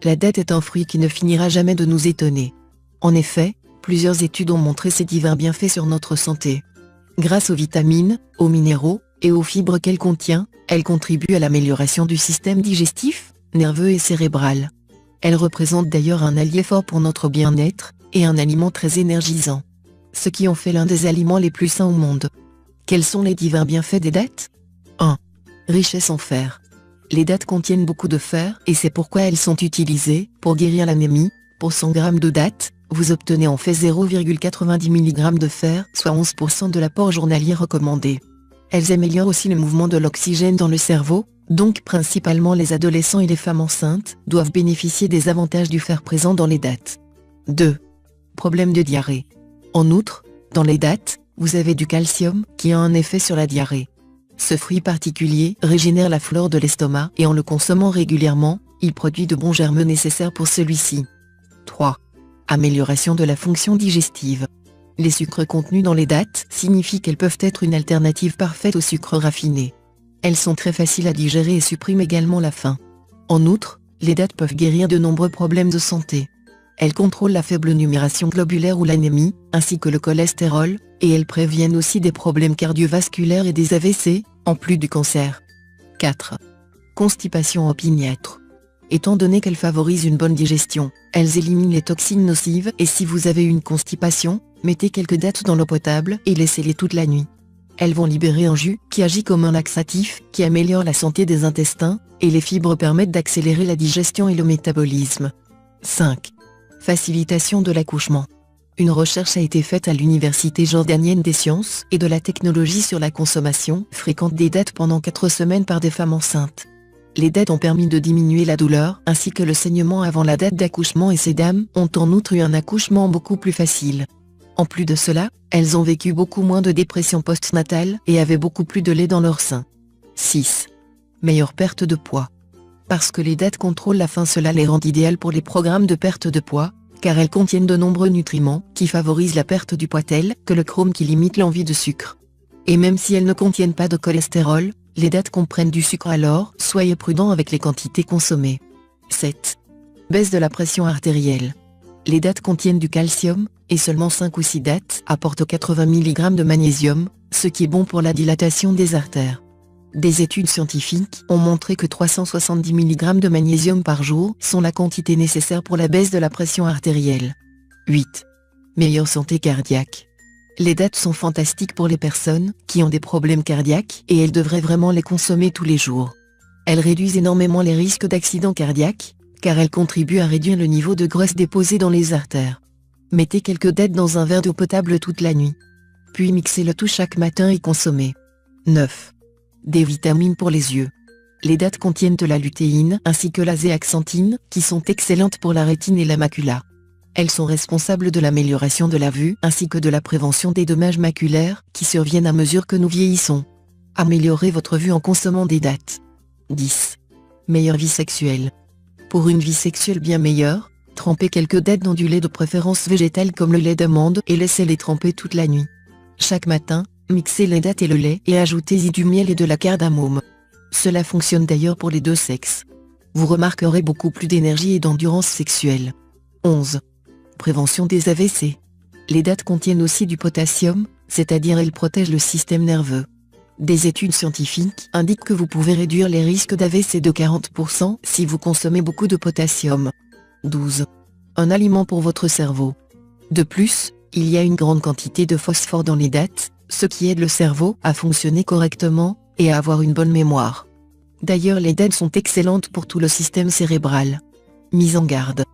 La date est un fruit qui ne finira jamais de nous étonner. En effet, plusieurs études ont montré ses divins bienfaits sur notre santé. Grâce aux vitamines, aux minéraux et aux fibres qu'elle contient, elle contribue à l'amélioration du système digestif, nerveux et cérébral. Elle représente d'ailleurs un allié fort pour notre bien-être, et un aliment très énergisant. Ce qui en fait l'un des aliments les plus sains au monde. Quels sont les divins bienfaits des dattes? 1. Richesse en fer. Les dattes contiennent beaucoup de fer et c'est pourquoi elles sont utilisées pour guérir l'anémie. Pour 100 g de dattes, vous obtenez en fait 0,90 mg de fer, soit 11% de l'apport journalier recommandé. Elles améliorent aussi le mouvement de l'oxygène dans le cerveau, donc principalement les adolescents et les femmes enceintes doivent bénéficier des avantages du fer présent dans les dattes. 2. Problème de diarrhée. En outre, dans les dattes, vous avez du calcium qui a un effet sur la diarrhée. Ce fruit particulier régénère la flore de l'estomac et en le consommant régulièrement, il produit de bons germes nécessaires pour celui-ci. 3. Amélioration de la fonction digestive. Les sucres contenus dans les dattes signifient qu'elles peuvent être une alternative parfaite aux sucres raffinés. Elles sont très faciles à digérer et suppriment également la faim. En outre, les dattes peuvent guérir de nombreux problèmes de santé. Elles contrôlent la faible numération globulaire ou l'anémie, ainsi que le cholestérol, et elles préviennent aussi des problèmes cardiovasculaires et des AVC, en plus du cancer. 4. Constipation opiniâtre. Étant donné qu'elles favorisent une bonne digestion, elles éliminent les toxines nocives et si vous avez une constipation, mettez quelques dattes dans l'eau potable et laissez-les toute la nuit. Elles vont libérer un jus qui agit comme un laxatif, qui améliore la santé des intestins, et les fibres permettent d'accélérer la digestion et le métabolisme. 5. Facilitation de l'accouchement. Une recherche a été faite à l'Université jordanienne des sciences et de la technologie sur la consommation fréquente des dattes pendant 4 semaines par des femmes enceintes. Les dattes ont permis de diminuer la douleur ainsi que le saignement avant la date d'accouchement et ces dames ont en outre eu un accouchement beaucoup plus facile. En plus de cela, elles ont vécu beaucoup moins de dépression postnatale et avaient beaucoup plus de lait dans leur sein. 6. Meilleure perte de poids. Parce que les dattes contrôlent la faim, cela les rend idéales pour les programmes de perte de poids, car elles contiennent de nombreux nutriments qui favorisent la perte du poids tels que le chrome qui limite l'envie de sucre. Et même si elles ne contiennent pas de cholestérol, les dattes comprennent du sucre alors soyez prudent avec les quantités consommées. 7. Baisse de la pression artérielle. Les dattes contiennent du calcium, et seulement 5 ou 6 dattes apportent 80 mg de magnésium, ce qui est bon pour la dilatation des artères. Des études scientifiques ont montré que 370 mg de magnésium par jour sont la quantité nécessaire pour la baisse de la pression artérielle. 8. Meilleure santé cardiaque. Les dattes sont fantastiques pour les personnes qui ont des problèmes cardiaques et elles devraient vraiment les consommer tous les jours. Elles réduisent énormément les risques d'accident cardiaque, car elles contribuent à réduire le niveau de graisse déposé dans les artères. Mettez quelques dattes dans un verre d'eau potable toute la nuit. Puis mixez le tout chaque matin et consommez. 9. Des vitamines pour les yeux. Les dattes contiennent de la lutéine ainsi que la zéaxanthine, qui sont excellentes pour la rétine et la macula. Elles sont responsables de l'amélioration de la vue ainsi que de la prévention des dommages maculaires qui surviennent à mesure que nous vieillissons. Améliorez votre vue en consommant des dattes. 10. Meilleure vie sexuelle. Pour une vie sexuelle bien meilleure, trempez quelques dattes dans du lait de préférence végétal comme le lait d'amande et laissez-les tremper toute la nuit. Chaque matin, mixez les dattes et le lait et ajoutez-y du miel et de la cardamome. Cela fonctionne d'ailleurs pour les deux sexes. Vous remarquerez beaucoup plus d'énergie et d'endurance sexuelle. 11. Prévention des AVC. Les dattes contiennent aussi du potassium, c'est-à-dire elles protègent le système nerveux. Des études scientifiques indiquent que vous pouvez réduire les risques d'AVC de 40% si vous consommez beaucoup de potassium. 12. Un aliment pour votre cerveau. De plus, il y a une grande quantité de phosphore dans les dattes, ce qui aide le cerveau à fonctionner correctement et à avoir une bonne mémoire. D'ailleurs, les dattes sont excellentes pour tout le système cérébral. Mise en garde.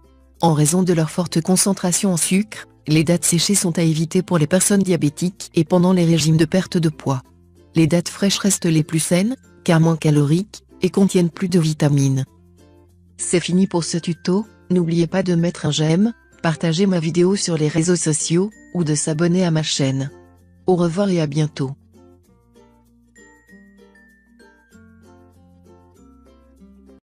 En raison de leur forte concentration en sucre, les dattes séchées sont à éviter pour les personnes diabétiques et pendant les régimes de perte de poids. Les dattes fraîches restent les plus saines, car moins caloriques, et contiennent plus de vitamines. C'est fini pour ce tuto, n'oubliez pas de mettre un j'aime, partager ma vidéo sur les réseaux sociaux, ou de s'abonner à ma chaîne. Au revoir et à bientôt.